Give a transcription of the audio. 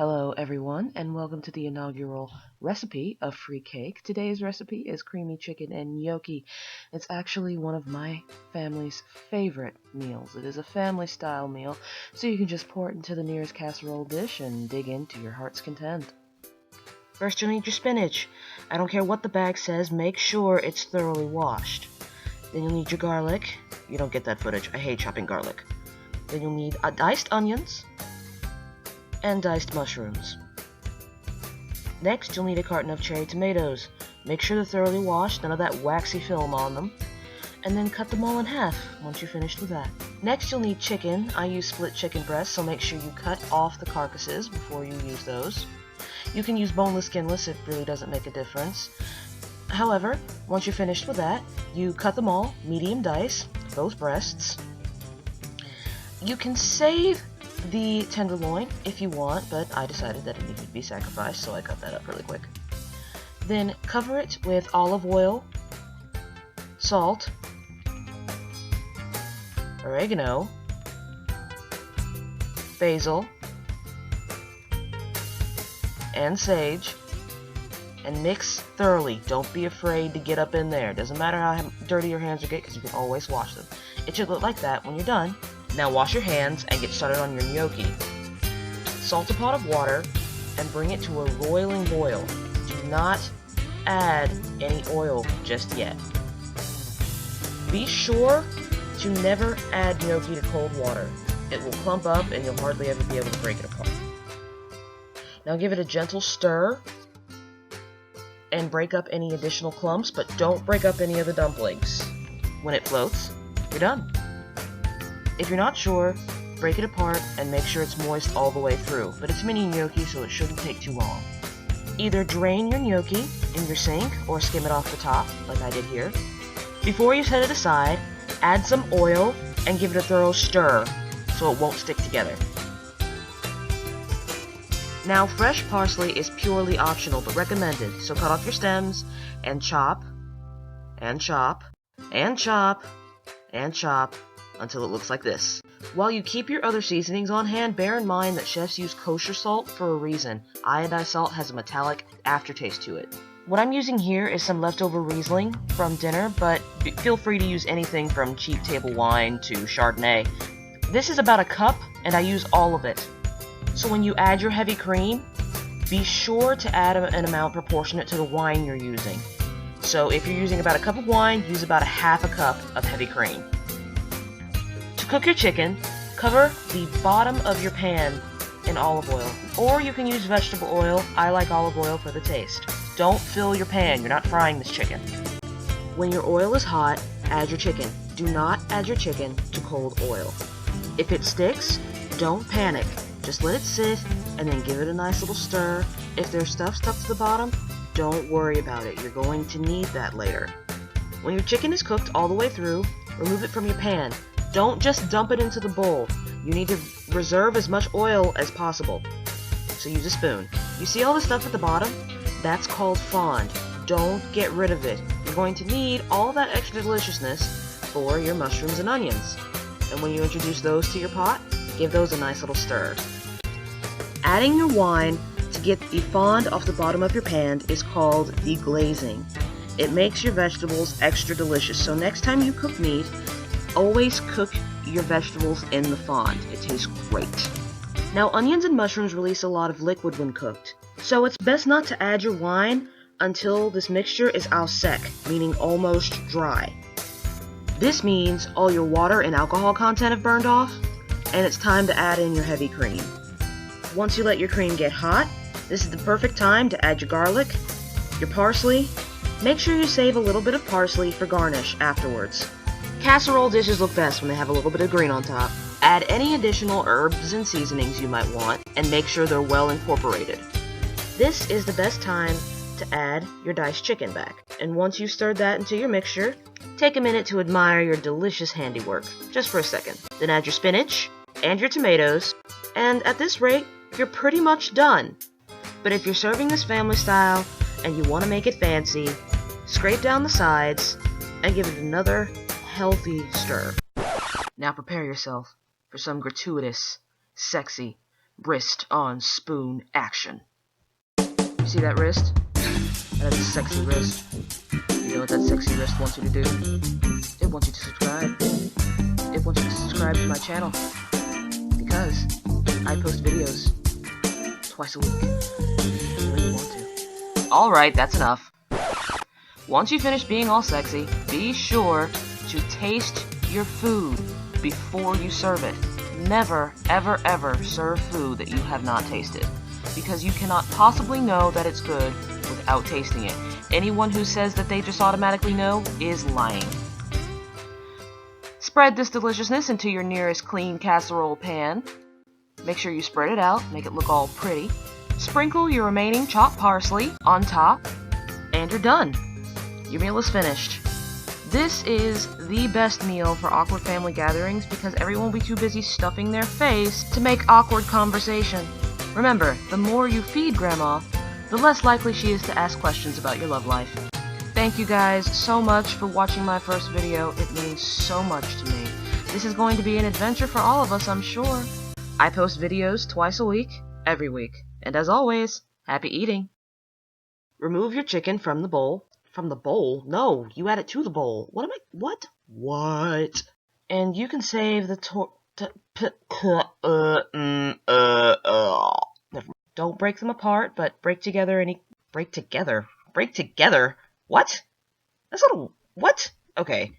Hello everyone, and welcome to the inaugural recipe of free cake. Today's recipe is creamy chicken and gnocchi. It's actually one of my family's favorite meals. It is a family style meal, so you can just pour it into the nearest casserole dish and dig into your heart's content. First you'll need your spinach. I don't care what the bag says, make sure it's thoroughly washed. Then you'll need your garlic. You don't get that footage, I hate chopping garlic. Then you'll need diced onions and diced mushrooms. Next, you'll need a carton of cherry tomatoes. Make sure they're thoroughly washed, none of that waxy film on them. And then cut them all in half once you're finished with that. Next, you'll need chicken. I use split chicken breasts, so make sure you cut off the carcasses before you use those. You can use boneless, skinless, it really doesn't make a difference. However, once you're finished with that, you cut them all, medium dice, both breasts. You can save the tenderloin if you want, but I decided that it needed to be sacrificed, so I cut that up really quick. Then cover it with olive oil, salt, oregano, basil, and sage, and mix thoroughly. Don't be afraid to get up in there. Doesn't matter how dirty your hands are because you can always wash them. It should look like that when you're done. Now wash your hands and get started on your gnocchi. Salt a pot of water and bring it to a roiling boil. Do not add any oil just yet. Be sure to never add gnocchi to cold water. It will clump up and you'll hardly ever be able to break it apart. Now give it a gentle stir and break up any additional clumps, but don't break up any of the dumplings. When it floats, you're done. If you're not sure, break it apart and make sure it's moist all the way through, but it's mini gnocchi so it shouldn't take too long. Either drain your gnocchi in your sink or skim it off the top, like I did here. Before you set it aside, add some oil and give it a thorough stir so it won't stick together. Now fresh parsley is purely optional but recommended, so cut off your stems and chop, and chop, and chop, and chop, until it looks like this. While you keep your other seasonings on hand, bear in mind that chefs use kosher salt for a reason. Iodized salt has a metallic aftertaste to it. What I'm using here is some leftover Riesling from dinner, but feel free to use anything from cheap table wine to Chardonnay. This is about a cup, and I use all of it. So when you add your heavy cream, be sure to add an amount proportionate to the wine you're using. So if you're using about a cup of wine, use about a half a cup of heavy cream. Cook your chicken, cover the bottom of your pan in olive oil, or you can use vegetable oil. I like olive oil for the taste. Don't fill your pan, you're not frying this chicken. When your oil is hot, add your chicken. Do not add your chicken to cold oil. If it sticks, don't panic. Just let it sit and then give it a nice little stir. If there's stuff stuck to the bottom, don't worry about it. You're going to need that later. When your chicken is cooked all the way through, remove it from your pan. Don't just dump it into the bowl. You need to reserve as much oil as possible. So use a spoon. You see all the stuff at the bottom? That's called fond. Don't get rid of it. You're going to need all that extra deliciousness for your mushrooms and onions. And when you introduce those to your pot, give those a nice little stir. Adding your wine to get the fond off the bottom of your pan is called deglazing. It makes your vegetables extra delicious. So next time you cook meat, always cook your vegetables in the fond. It tastes great. Now, onions and mushrooms release a lot of liquid when cooked, so it's best not to add your wine until this mixture is au sec, meaning almost dry. This means all your water and alcohol content have burned off, and it's time to add in your heavy cream. Once you let your cream get hot, this is the perfect time to add your garlic, your parsley. Make sure you save a little bit of parsley for garnish afterwards. Casserole dishes look best when they have a little bit of green on top. Add any additional herbs and seasonings you might want, and make sure they're well incorporated. This is the best time to add your diced chicken back. And once you've stirred that into your mixture, take a minute to admire your delicious handiwork, just for a second. Then add your spinach and your tomatoes, and at this rate, you're pretty much done. But if you're serving this family style and you want to make it fancy, scrape down the sides and give it another healthy stir. Now prepare yourself for some gratuitous, sexy, wrist on spoon action. You see that wrist? That is a sexy wrist. You know what that sexy wrist wants you to do? It wants you to subscribe. It wants you to subscribe to my channel. Because I post videos twice a week. You really want to. Alright, that's enough. Once you finish being all sexy, be sure to taste your food before you serve it. Never, ever, ever serve food that you have not tasted, because you cannot possibly know that it's good without tasting it. Anyone who says that they just automatically know is lying. Spread this deliciousness into your nearest clean casserole pan. Make sure you spread it out, make it look all pretty. Sprinkle your remaining chopped parsley on top, and you're done. Your meal is finished. This is the best meal for awkward family gatherings because everyone will be too busy stuffing their face to make awkward conversation. Remember, the more you feed Grandma, the less likely she is to ask questions about your love life. Thank you guys so much for watching my first video. It means so much to me. This is going to be an adventure for all of us, I'm sure. I post videos twice a week, every week. And as always, happy eating. Remove your chicken from the bowl. From the bowl? No, you add it to the bowl. What? What? And you can save the never mind. Don't break them apart, but break together. Break together? What? That's not a... What? Okay.